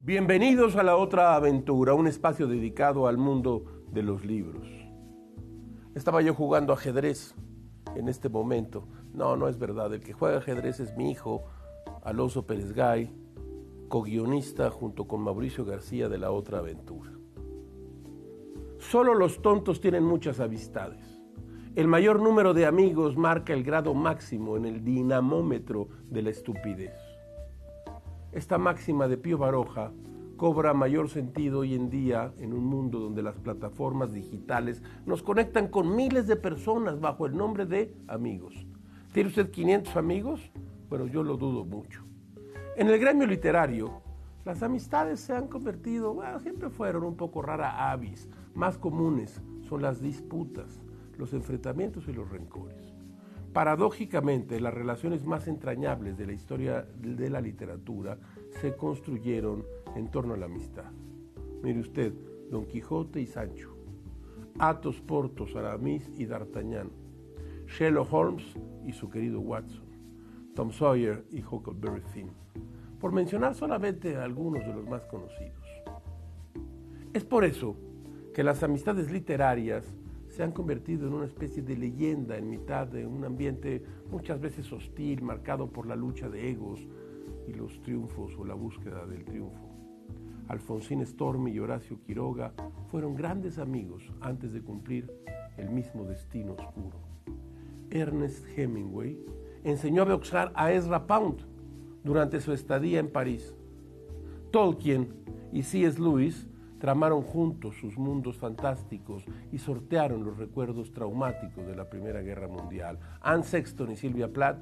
Bienvenidos a La Otra Aventura, un espacio dedicado al mundo de los libros. Estaba yo jugando ajedrez en este momento. No es verdad. El que juega ajedrez es mi hijo, Alonso Pérez Gay, co-guionista junto con Mauricio García de La Otra Aventura. Solo los tontos tienen muchas amistades. El mayor número de amigos marca el grado máximo en el dinamómetro de la estupidez. Esta máxima de Pío Baroja cobra mayor sentido hoy en día en un mundo donde las plataformas digitales nos conectan con miles de personas bajo el nombre de amigos. ¿Tiene usted 500 amigos? Bueno, yo lo dudo mucho. En el gremio literario, las amistades se han convertido, siempre fueron un poco rara avis. Más comunes son las disputas, los enfrentamientos y los rencores. Paradójicamente, las relaciones más entrañables de la historia de la literatura se construyeron en torno a la amistad. Mire usted, Don Quijote y Sancho, Athos, Porthos, Aramis y D'Artagnan, Sherlock Holmes y su querido Watson, Tom Sawyer y Huckleberry Finn, por mencionar solamente algunos de los más conocidos. Es por eso que las amistades literarias se han convertido en una especie de leyenda en mitad de un ambiente muchas veces hostil, marcado por la lucha de egos y los triunfos o la búsqueda del triunfo. Alfonsín Stormi y Horacio Quiroga fueron grandes amigos antes de cumplir el mismo destino oscuro. Ernest Hemingway enseñó a boxear a Ezra Pound durante su estadía en París. Tolkien y C.S. Lewis tramaron juntos sus mundos fantásticos y sortearon los recuerdos traumáticos de la Primera Guerra Mundial. Anne Sexton y Sylvia Plath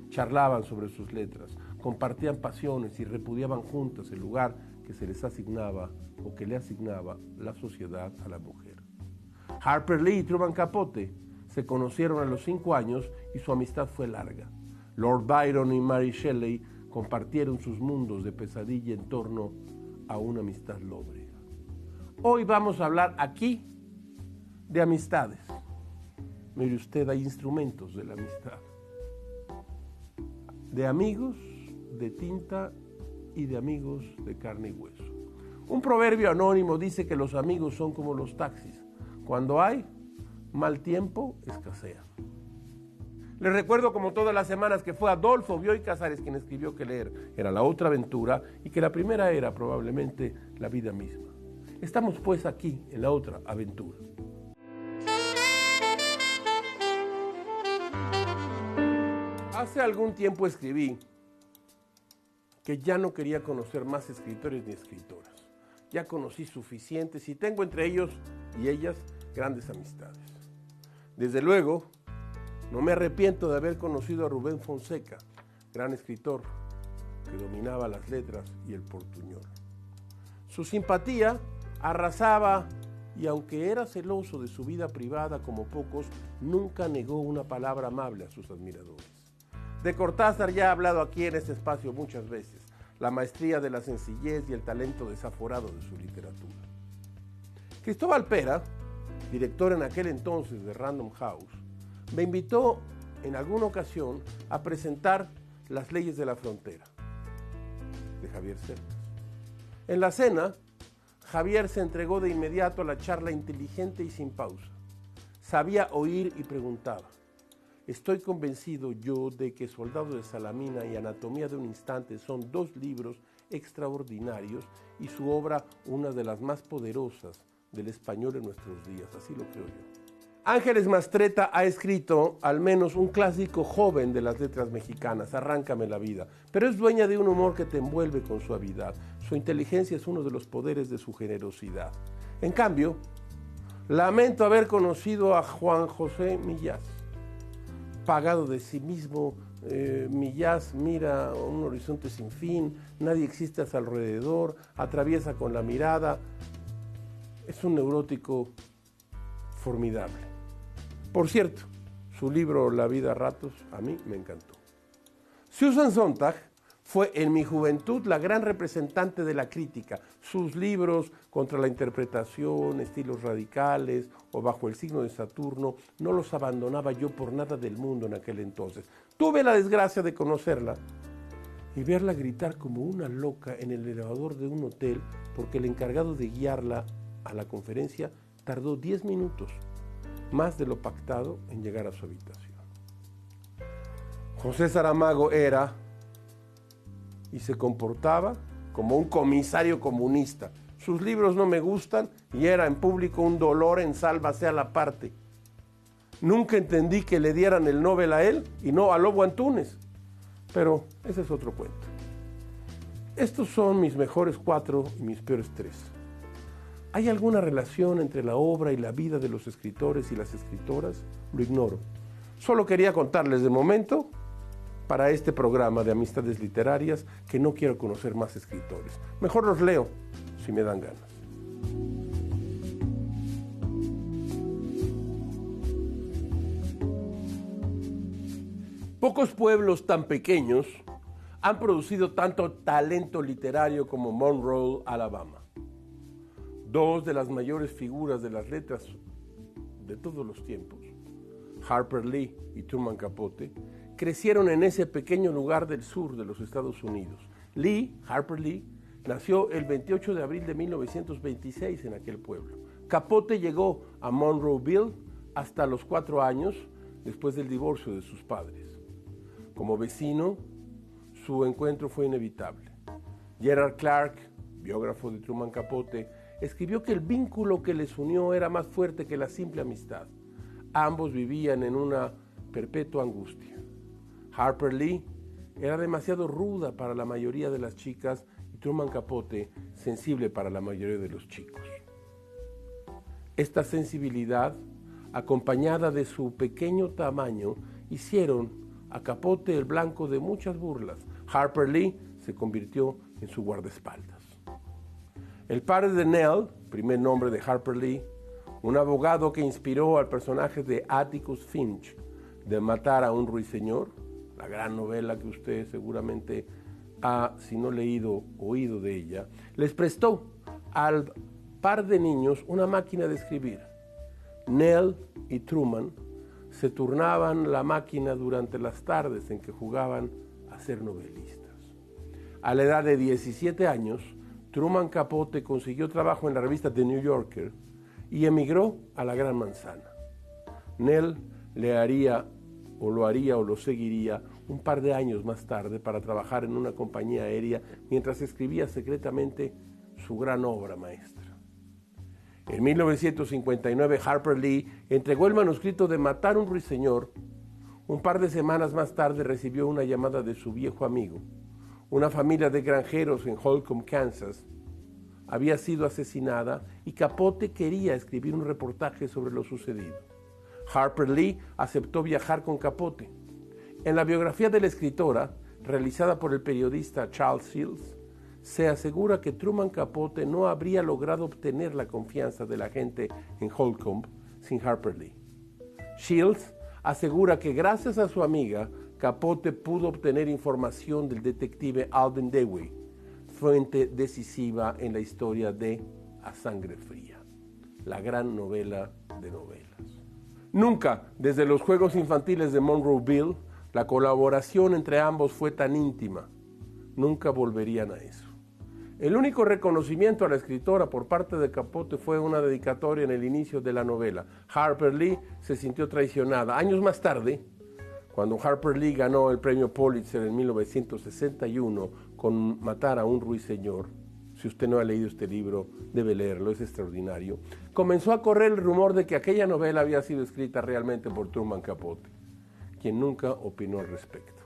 charlaban sobre sus letras, compartían pasiones y repudiaban juntas el lugar que se les asignaba o que le asignaba la sociedad a la mujer. Harper Lee y Truman Capote se conocieron a los 5 años y su amistad fue larga. Lord Byron y Mary Shelley compartieron sus mundos de pesadilla en torno a una amistad lóbrega. Hoy vamos a hablar aquí de amistades. Mire usted, hay instrumentos de la amistad. De amigos de tinta y de amigos de carne y hueso. Un proverbio anónimo dice que los amigos son como los taxis. Cuando hay mal tiempo, escasean. Les recuerdo, como todas las semanas, que fue Adolfo Bioy Casares quien escribió que leer era la otra aventura y que la primera era probablemente la vida misma. Estamos pues aquí en la otra aventura. Hace algún tiempo escribí que ya no quería conocer más escritores ni escritoras. Ya conocí suficientes y tengo entre ellos y ellas grandes amistades. Desde luego, no me arrepiento de haber conocido a Rubén Fonseca, gran escritor que dominaba las letras y el portuñol. Su simpatía arrasaba y aunque era celoso de su vida privada como pocos, nunca negó una palabra amable a sus admiradores. De Cortázar ya he hablado aquí en este espacio muchas veces, la maestría de la sencillez y el talento desaforado de su literatura. Cristóbal Pera, director en aquel entonces de Random House, me invitó en alguna ocasión a presentar Las leyes de la frontera, de Javier Cercas. En la cena, Javier se entregó de inmediato a la charla inteligente y sin pausa. Sabía oír y preguntaba. Estoy convencido yo de que Soldado de Salamina y Anatomía de un Instante son 2 libros extraordinarios y su obra una de las más poderosas del español en nuestros días, así lo creo yo. Ángeles Mastretta ha escrito al menos un clásico joven de las letras mexicanas, Arráncame la vida, pero es dueña de un humor que te envuelve con suavidad. Su inteligencia es uno de los poderes de su generosidad. En cambio, lamento haber conocido a Juan José Millás. Pagado de sí mismo, Millás mira un horizonte sin fin, nadie existe a su alrededor, atraviesa con la mirada. Es un neurótico formidable. Por cierto, su libro La vida a ratos a mí me encantó. Susan Sontag fue en mi juventud la gran representante de la crítica. Sus libros Contra la interpretación, Estilos radicales o Bajo el signo de Saturno no los abandonaba yo por nada del mundo en aquel entonces. Tuve la desgracia de conocerla y verla gritar como una loca en el elevador de un hotel porque el encargado de guiarla a la conferencia tardó 10 minutos, más de lo pactado, en llegar a su habitación. José Saramago era y se comportaba como un comisario comunista. Sus libros no me gustan y era en público un dolor en sálvase a la parte. Nunca entendí que le dieran el Nobel a él y no a Lobo Antunes. Pero ese es otro cuento. Estos son mis mejores 4 y mis peores 3. ¿Hay alguna relación entre la obra y la vida de los escritores y las escritoras? Lo ignoro. Solo quería contarles de momento, para este programa de amistades literarias, que no quiero conocer más escritores. Mejor los leo, si me dan ganas. Pocos pueblos tan pequeños han producido tanto talento literario como Monroe, Alabama. 2 de las mayores figuras de las letras de todos los tiempos, Harper Lee y Truman Capote, crecieron en ese pequeño lugar del sur de los Estados Unidos. Harper Lee, nació el 28 de abril de 1926 en aquel pueblo. Capote llegó a Monroeville hasta los 4 años después del divorcio de sus padres. Como vecino, su encuentro fue inevitable. Gerald Clark, biógrafo de Truman Capote, escribió que el vínculo que les unió era más fuerte que la simple amistad. Ambos vivían en una perpetua angustia. Harper Lee era demasiado ruda para la mayoría de las chicas y Truman Capote sensible para la mayoría de los chicos. Esta sensibilidad, acompañada de su pequeño tamaño, hicieron a Capote el blanco de muchas burlas. Harper Lee se convirtió en su guardaespaldas. El padre de Nell, primer nombre de Harper Lee, un abogado que inspiró al personaje de Atticus Finch de Matar a un ruiseñor, la gran novela que usted seguramente ha, si no leído, oído de ella, les prestó al par de niños una máquina de escribir. Nell y Truman se turnaban la máquina durante las tardes en que jugaban a ser novelistas. A la edad de 17 años, Truman Capote consiguió trabajo en la revista The New Yorker y emigró a la Gran Manzana. Nell lo seguiría un par de años más tarde para trabajar en una compañía aérea mientras escribía secretamente su gran obra maestra. En 1959, Harper Lee entregó el manuscrito de Matar a un ruiseñor. Un par de semanas más tarde recibió una llamada de su viejo amigo. Una familia de granjeros en Holcomb, Kansas, había sido asesinada y Capote quería escribir un reportaje sobre lo sucedido. Harper Lee aceptó viajar con Capote. En la biografía de la escritora, realizada por el periodista Charles Shields, se asegura que Truman Capote no habría logrado obtener la confianza de la gente en Holcomb sin Harper Lee. Shields asegura que gracias a su amiga, Capote pudo obtener información del detective Alvin Dewey, fuente decisiva en la historia de A Sangre Fría, la gran novela de novelas. Nunca, desde los Juegos Infantiles de Monroeville, la colaboración entre ambos fue tan íntima. Nunca volverían a eso. El único reconocimiento a la escritora por parte de Capote fue una dedicatoria en el inicio de la novela. Harper Lee se sintió traicionada. Años más tarde, cuando Harper Lee ganó el premio Pulitzer en 1961 con Matar a un ruiseñor, si usted no ha leído este libro, debe leerlo, es extraordinario, comenzó a correr el rumor de que aquella novela había sido escrita realmente por Truman Capote, quien nunca opinó al respecto.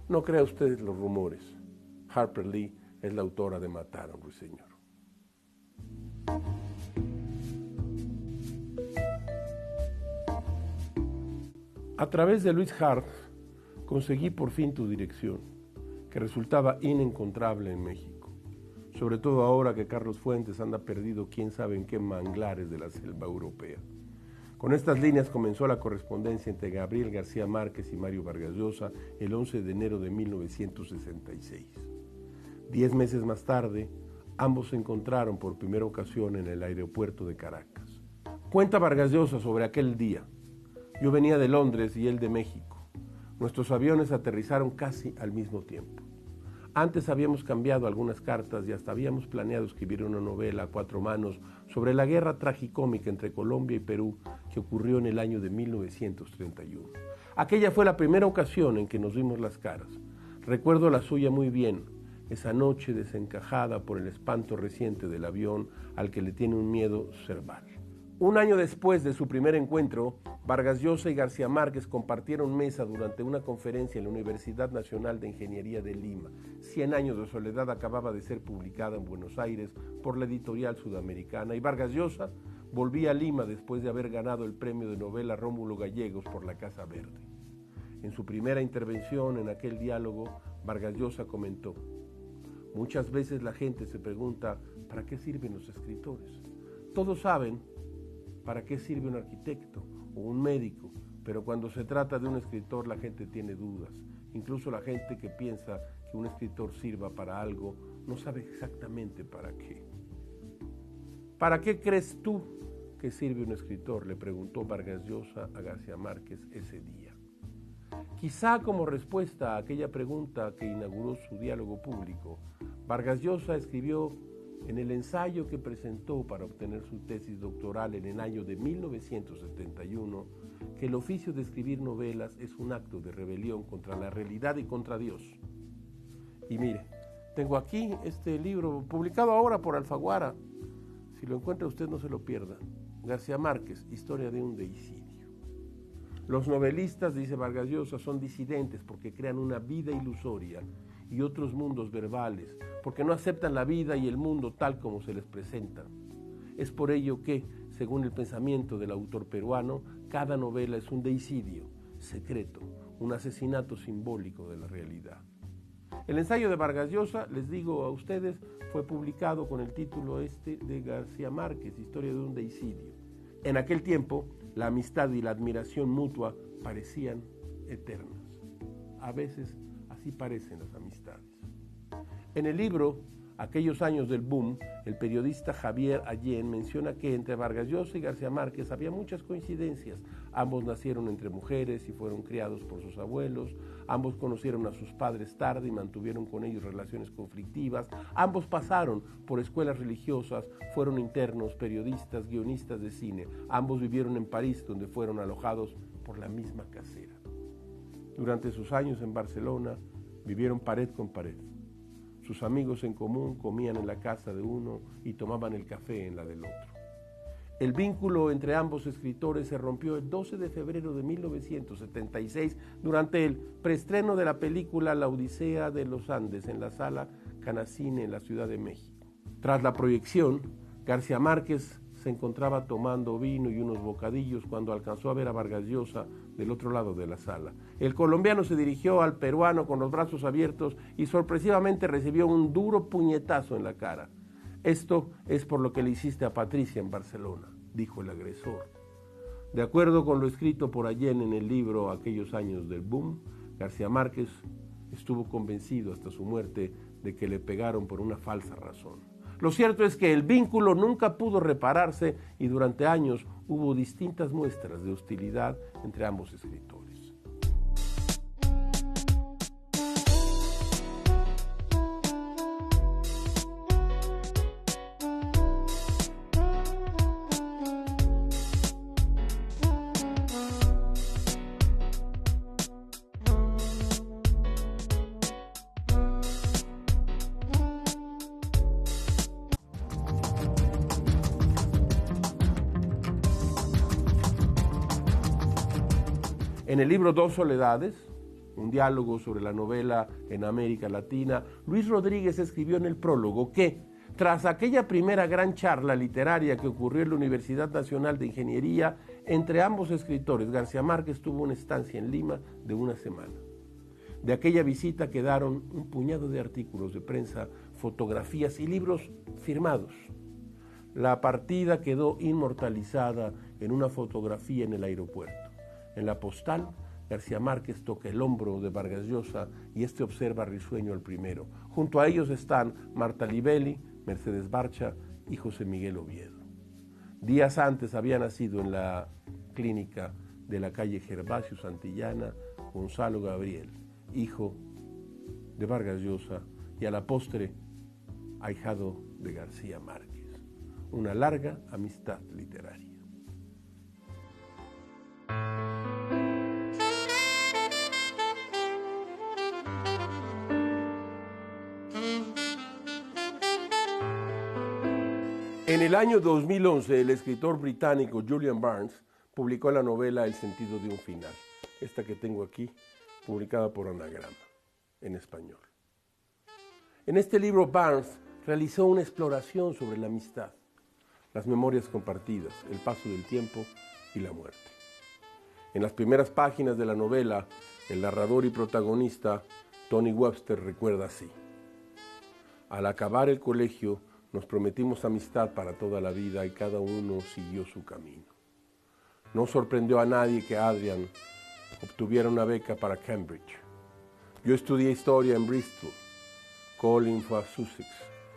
No crea usted los rumores. Harper Lee es la autora de Matar a un ruiseñor. A través de Luis Hart conseguí por fin tu dirección, que resultaba inencontrable en México, sobre todo ahora que Carlos Fuentes anda perdido quién sabe en qué manglares de la selva europea. Con estas líneas comenzó la correspondencia entre Gabriel García Márquez y Mario Vargas Llosa el 11 de enero de 1966. 10 meses más tarde, ambos se encontraron por primera ocasión en el aeropuerto de Caracas. Cuenta Vargas Llosa sobre aquel día. Yo venía de Londres y él de México. Nuestros aviones aterrizaron casi al mismo tiempo. Antes habíamos cambiado algunas cartas y hasta habíamos planeado escribir una novela a 4 manos sobre la guerra tragicómica entre Colombia y Perú que ocurrió en el año de 1931. Aquella fue la primera ocasión en que nos vimos las caras. Recuerdo la suya muy bien, esa noche desencajada por el espanto reciente del avión al que le tiene un miedo cerval. Un año después de su primer encuentro, Vargas Llosa y García Márquez compartieron mesa durante una conferencia en la Universidad Nacional de Ingeniería de Lima. 100 años de soledad acababa de ser publicada en Buenos Aires por la editorial sudamericana y Vargas Llosa volvía a Lima después de haber ganado el premio de novela Rómulo Gallegos por la Casa Verde. En su primera intervención en aquel diálogo, Vargas Llosa comentó: muchas veces la gente se pregunta ¿para qué sirven los escritores? Todos saben para qué sirve un arquitecto o un médico, pero cuando se trata de un escritor la gente tiene dudas. Incluso la gente que piensa que un escritor sirva para algo no sabe exactamente para qué. ¿Para qué crees tú que sirve un escritor?, le preguntó Vargas Llosa a García Márquez ese día. Quizá como respuesta a aquella pregunta que inauguró su diálogo público, Vargas Llosa escribió en el ensayo que presentó para obtener su tesis doctoral en el año de 1971, que el oficio de escribir novelas es un acto de rebelión contra la realidad y contra Dios. Y mire, tengo aquí este libro publicado ahora por Alfaguara. Si lo encuentra usted, no se lo pierda. García Márquez, Historia de un deicidio. Los novelistas, dice Vargas Llosa, son disidentes porque crean una vida ilusoria y otros mundos verbales, porque no aceptan la vida y el mundo tal como se les presentan. Es por ello que, según el pensamiento del autor peruano, cada novela es un deicidio secreto, un asesinato simbólico de la realidad. El ensayo de Vargas Llosa, les digo a ustedes, fue publicado con el título de García Márquez, Historia de un deicidio. En aquel tiempo, la amistad y la admiración mutua parecían eternas. A veces así parecen las amistades. En el libro Aquellos años del boom, el periodista Javier Allén menciona que entre Vargas Llosa y García Márquez había muchas coincidencias. Ambos nacieron entre mujeres y fueron criados por sus abuelos. Ambos conocieron a sus padres tarde y mantuvieron con ellos relaciones conflictivas. Ambos pasaron por escuelas religiosas, fueron internos, periodistas, guionistas de cine. Ambos vivieron en París, donde fueron alojados por la misma casera. Durante sus años en Barcelona, vivieron pared con pared. Sus amigos en común comían en la casa de uno y tomaban el café en la del otro. El vínculo entre ambos escritores se rompió el 12 de febrero de 1976 durante el preestreno de la película La Odisea de los Andes en la Sala Canacine en la Ciudad de México. Tras la proyección, García Márquez se encontraba tomando vino y unos bocadillos cuando alcanzó a ver a Vargas Llosa del otro lado de la sala. El colombiano se dirigió al peruano con los brazos abiertos y sorpresivamente recibió un duro puñetazo en la cara. Esto es por lo que le hiciste a Patricia en Barcelona, dijo el agresor. De acuerdo con lo escrito por Allén en el libro Aquellos años del boom, García Márquez estuvo convencido hasta su muerte de que le pegaron por una falsa razón. Lo cierto es que el vínculo nunca pudo repararse y durante años hubo distintas muestras de hostilidad entre ambos escritores. En el libro Dos soledades, un diálogo sobre la novela en América Latina, Luis Rodríguez escribió en el prólogo que, tras aquella primera gran charla literaria que ocurrió en la Universidad Nacional de Ingeniería, entre ambos escritores, García Márquez tuvo una estancia en Lima de una semana. De aquella visita quedaron un puñado de artículos de prensa, fotografías y libros firmados. La partida quedó inmortalizada en una fotografía en el aeropuerto. En la postal, García Márquez toca el hombro de Vargas Llosa y este observa risueño al primero. Junto a ellos están Marta Libelli, Mercedes Barcha y José Miguel Oviedo. Días antes había nacido en la clínica de la calle Gervasio Santillana Gonzalo Gabriel, hijo de Vargas Llosa y a la postre, ahijado de García Márquez. Una larga amistad literaria. En el año 2011, el escritor británico Julian Barnes publicó la novela El sentido de un final, esta que tengo aquí, publicada por Anagrama, en español. En este libro, Barnes realizó una exploración sobre la amistad, las memorias compartidas, el paso del tiempo y la muerte. En las primeras páginas de la novela, el narrador y protagonista, Tony Webster, recuerda así: al acabar el colegio, nos prometimos amistad para toda la vida y cada uno siguió su camino. No sorprendió a nadie que Adrian obtuviera una beca para Cambridge. Yo estudié historia en Bristol, Colin fue a Sussex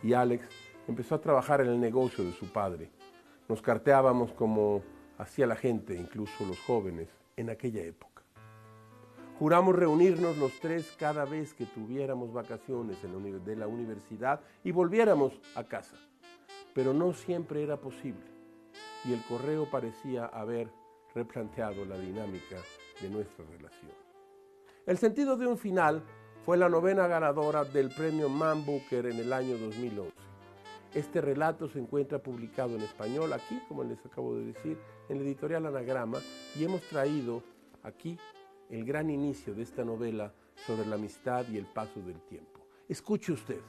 y Alex empezó a trabajar en el negocio de su padre. Nos carteábamos como hacía la gente, incluso los jóvenes, en aquella época. Juramos reunirnos los tres cada vez que tuviéramos vacaciones de la universidad y volviéramos a casa. Pero no siempre era posible y el correo parecía haber replanteado la dinámica de nuestra relación. El sentido de un final fue la 9ª ganadora del premio Man Booker en el año 2011. Este relato se encuentra publicado en español aquí, como les acabo de decir, en la editorial Anagrama, y hemos traído aquí el gran inicio de esta novela sobre la amistad y el paso del tiempo. Escuche usted.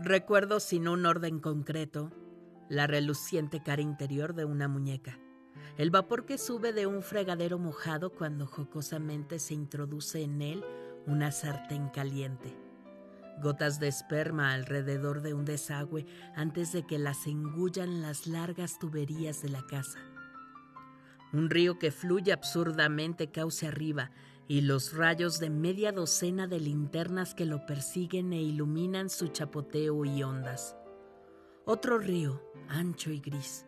Recuerdo sin un orden concreto la reluciente cara interior de una muñeca, el vapor que sube de un fregadero mojado cuando jocosamente se introduce en él una sartén caliente, gotas de esperma alrededor de un desagüe antes de que las engullan las largas tuberías de la casa. Un río que fluye absurdamente cauce arriba y los rayos de media docena de linternas que lo persiguen e iluminan su chapoteo y ondas. Otro río, ancho y gris,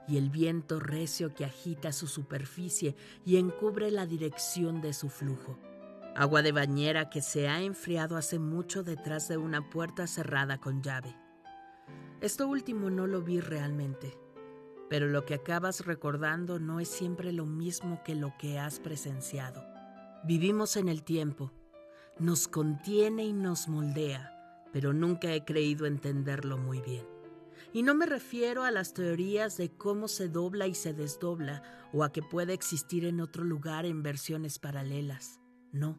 y el viento recio que agita su superficie y encubre la dirección de su flujo. Agua de bañera que se ha enfriado hace mucho detrás de una puerta cerrada con llave. Esto último no lo vi realmente. Pero lo que acabas recordando no es siempre lo mismo que lo que has presenciado. Vivimos en el tiempo, nos contiene y nos moldea, pero nunca he creído entenderlo muy bien. Y no me refiero a las teorías de cómo se dobla y se desdobla o a que puede existir en otro lugar en versiones paralelas. No,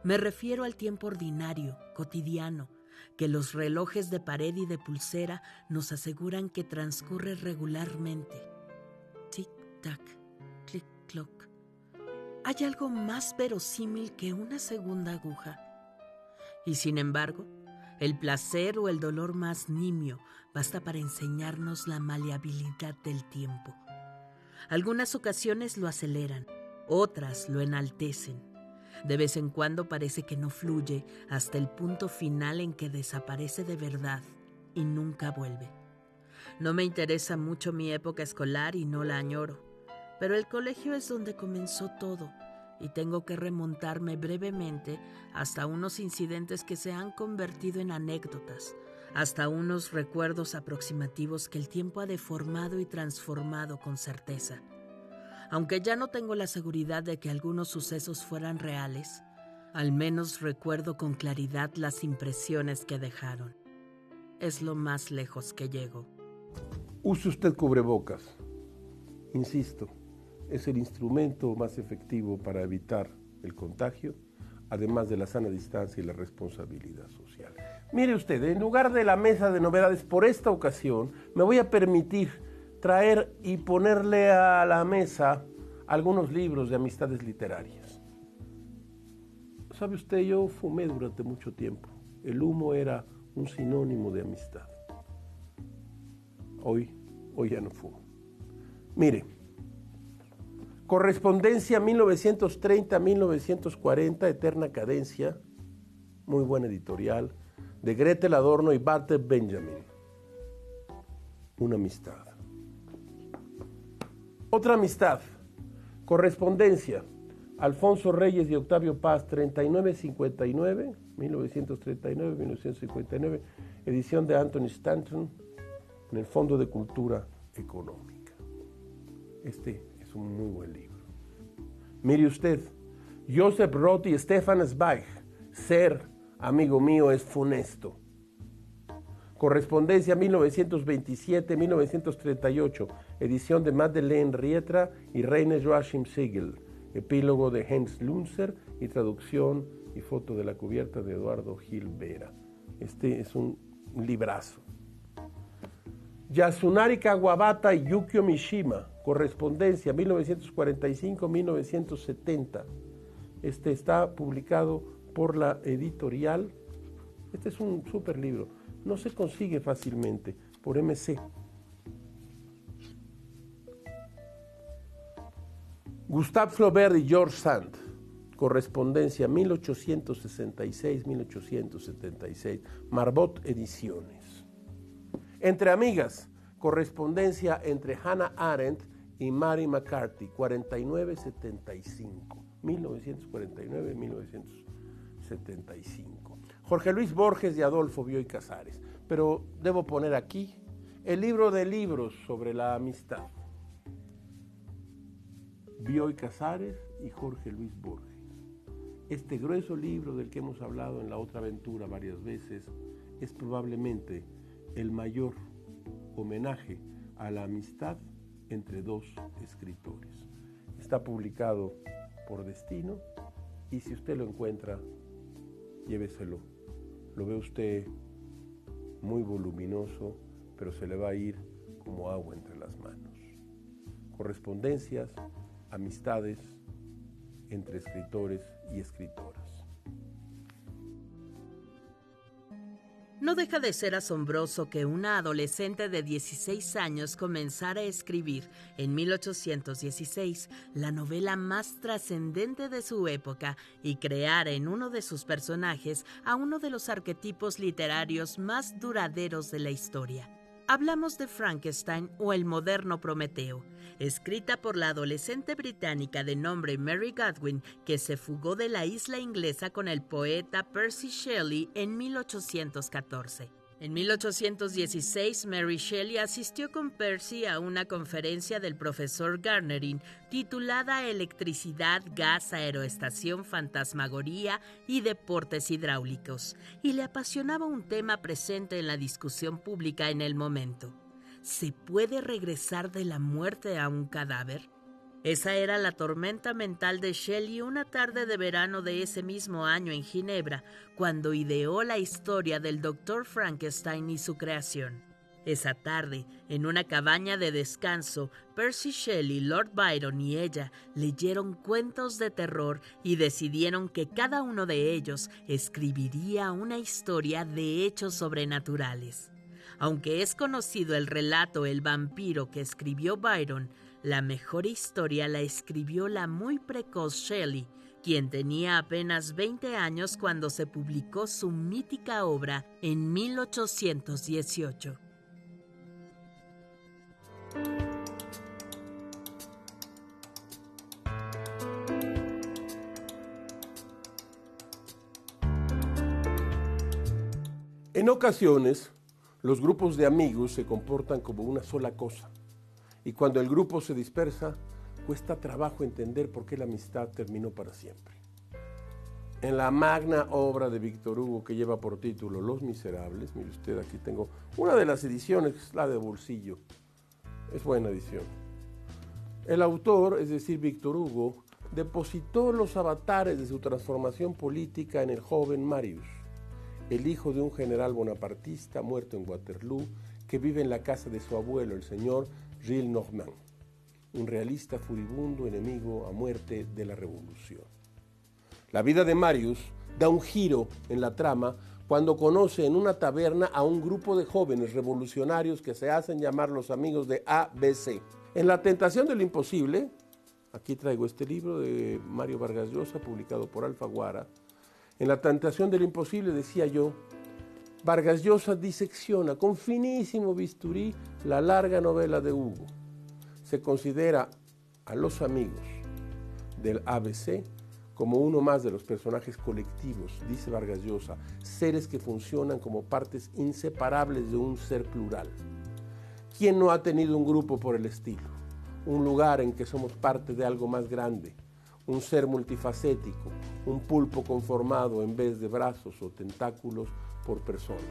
me refiero al tiempo ordinario, cotidiano, que los relojes de pared y de pulsera nos aseguran que transcurre regularmente. Tic-tac, clic-cloc. ¿Hay algo más verosímil que una segunda aguja? Y sin embargo, el placer o el dolor más nimio basta para enseñarnos la maleabilidad del tiempo. Algunas ocasiones lo aceleran, otras lo enaltecen. De vez en cuando parece que no fluye hasta el punto final en que desaparece de verdad y nunca vuelve. No me interesa mucho mi época escolar y no la añoro, pero el colegio es donde comenzó todo y tengo que remontarme brevemente hasta unos incidentes que se han convertido en anécdotas, hasta unos recuerdos aproximativos que el tiempo ha deformado y transformado con certeza. Aunque ya no tengo la seguridad de que algunos sucesos fueran reales, al menos recuerdo con claridad las impresiones que dejaron. Es lo más lejos que llego. Use usted cubrebocas. Insisto, es el instrumento más efectivo para evitar el contagio, además de la sana distancia y la responsabilidad social. Mire usted, en lugar de la mesa de novedades, por esta ocasión, me voy a permitir traer y ponerle a la mesa algunos libros de amistades literarias. ¿Sabe usted? Yo fumé durante mucho tiempo. El humo era un sinónimo de amistad. Hoy ya no fumo. Mire, Correspondencia 1930-1940, Eterna Cadencia, muy buena editorial, de Gretel Adorno y Walter Benjamin. Una amistad. Otra amistad, Correspondencia, Alfonso Reyes y Octavio Paz, 3959, 1939-1959, edición de Anthony Stanton, en el Fondo de Cultura Económica. Este es un muy buen libro. Mire usted, Joseph Roth y Stefan Zweig, Ser, amigo mío, es funesto. Correspondencia 1927-1938, edición de Madeleine Rietra y Reine Joachim Siegel, epílogo de Heinz Lunzer y traducción y foto de la cubierta de Eduardo Gil Vera. Este es un librazo. Yasunari Kawabata y Yukio Mishima, correspondencia 1945-1970. Este está publicado por la editorial. Este es un súper libro. No se consigue fácilmente por MC. Gustave Flaubert y George Sand, correspondencia 1866-1876, Marbot Ediciones. Entre amigas, correspondencia entre Hannah Arendt y Mary McCarthy, 49-75, 1949-1975. Jorge Luis Borges y Adolfo Bioy Casares. Pero debo poner aquí el libro de libros sobre la amistad. Bioy Casares y Jorge Luis Borges. Este grueso libro del que hemos hablado en La Otra Aventura varias veces es probablemente el mayor homenaje a la amistad entre dos escritores. Está publicado por Destino y si usted lo encuentra, lléveselo. Lo ve usted muy voluminoso, pero se le va a ir como agua entre las manos. Correspondencias, amistades entre escritores y escritoras. No deja de ser asombroso que una adolescente de 16 años comenzara a escribir en 1816 la novela más trascendente de su época y creara en uno de sus personajes a uno de los arquetipos literarios más duraderos de la historia. Hablamos de Frankenstein o el moderno Prometeo, escrita por la adolescente británica de nombre Mary Godwin, que se fugó de la isla inglesa con el poeta Percy Shelley en 1814. En 1816, Mary Shelley asistió con Percy a una conferencia del profesor Garnerin titulada Electricidad, Gas, Aeroestación, Fantasmagoría y Deportes Hidráulicos, y le apasionaba un tema presente en la discusión pública en el momento. ¿Se puede regresar de la muerte a un cadáver? Esa era la tormenta mental de Shelley una tarde de verano de ese mismo año en Ginebra, cuando ideó la historia del Dr. Frankenstein y su creación. Esa tarde, en una cabaña de descanso, Percy Shelley, Lord Byron y ella leyeron cuentos de terror y decidieron que cada uno de ellos escribiría una historia de hechos sobrenaturales. Aunque es conocido el relato El vampiro que escribió Byron, la mejor historia la escribió la muy precoz Shelley, quien tenía apenas 20 años cuando se publicó su mítica obra en 1818. En ocasiones, los grupos de amigos se comportan como una sola cosa. Y cuando el grupo se dispersa, cuesta trabajo entender por qué la amistad terminó para siempre. En la magna obra de Víctor Hugo que lleva por título Los Miserables, mire usted, aquí tengo una de las ediciones, la de bolsillo. Es buena edición. El autor, es decir, Víctor Hugo, depositó los avatares de su transformación política en el joven Marius, el hijo de un general bonapartista muerto en Waterloo, que vive en la casa de su abuelo, el señor Gilles Normand, un realista furibundo enemigo a muerte de la revolución. La vida de Marius da un giro en la trama cuando conoce en una taberna a un grupo de jóvenes revolucionarios que se hacen llamar los amigos de ABC. En La tentación de lo imposible, aquí traigo este libro de Mario Vargas Llosa, publicado por Alfaguara. En La tentación de lo imposible, decía yo, Vargas Llosa disecciona con finísimo bisturí la larga novela de Hugo. Se considera a los amigos del ABC como uno más de los personajes colectivos, dice Vargas Llosa, seres que funcionan como partes inseparables de un ser plural. ¿Quién no ha tenido un grupo por el estilo? Un lugar en que somos parte de algo más grande, un ser multifacético, un pulpo conformado en vez de brazos o tentáculos por personas.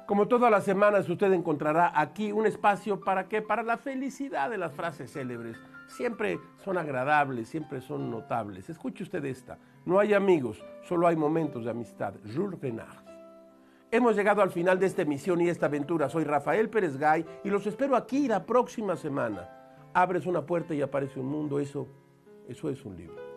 Como todas las semanas, usted encontrará aquí un espacio ¿para qué? Para la felicidad de las frases célebres. Siempre son agradables, siempre son notables. Escuche usted esta. No hay amigos, solo hay momentos de amistad. Jules Renard. Hemos llegado al final de esta emisión y esta aventura. Soy Rafael Pérez Gay y los espero aquí la próxima semana. Abres una puerta y aparece un mundo. Eso es un libro.